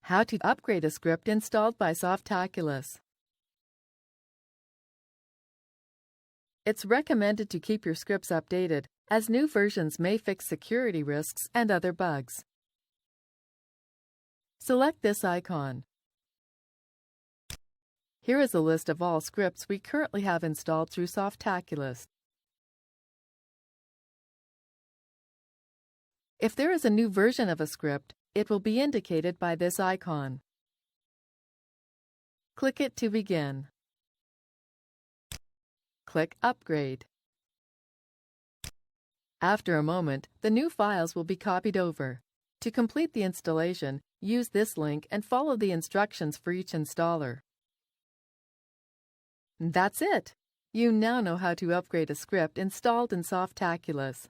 How to upgrade a script installed by Softaculous. It's recommended to keep your scripts updated, as new versions may fix security risks and other bugs. Select this icon. Here is a list of all scripts we currently have installed through Softaculous. If there is a new version of a script, it will be indicated by this icon. Click it to begin. Click Upgrade. After a moment, the new files will be copied over. To complete the installation, use this link and follow the instructions for each installer. That's it! You now know how to upgrade a script installed in Softaculous.